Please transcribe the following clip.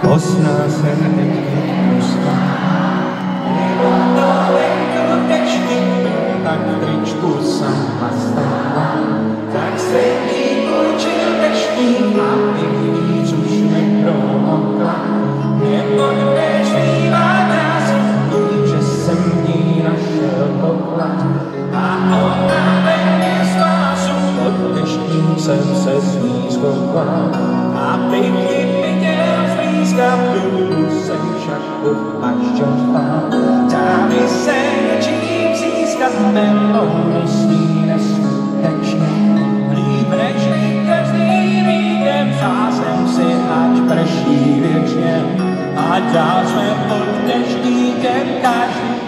Osná jsem teď pustá. Jenom to venku tečky, tak v tričku sama stála. Tak světí oči deštík a ty víc už nepromokla. Nebudeš mývat nás, že jsem v ní našel poklad. A ona ve mně spásu, pod deštím jsem se s ní schoval. Abych ji viděl zblízka, byl jsem však podpašťován. Dá-mi se něčím získat, melony sní neskutečně. Líp než každým víkem, zásem si ať prší věčně. A dál jsme pod deštíkem každý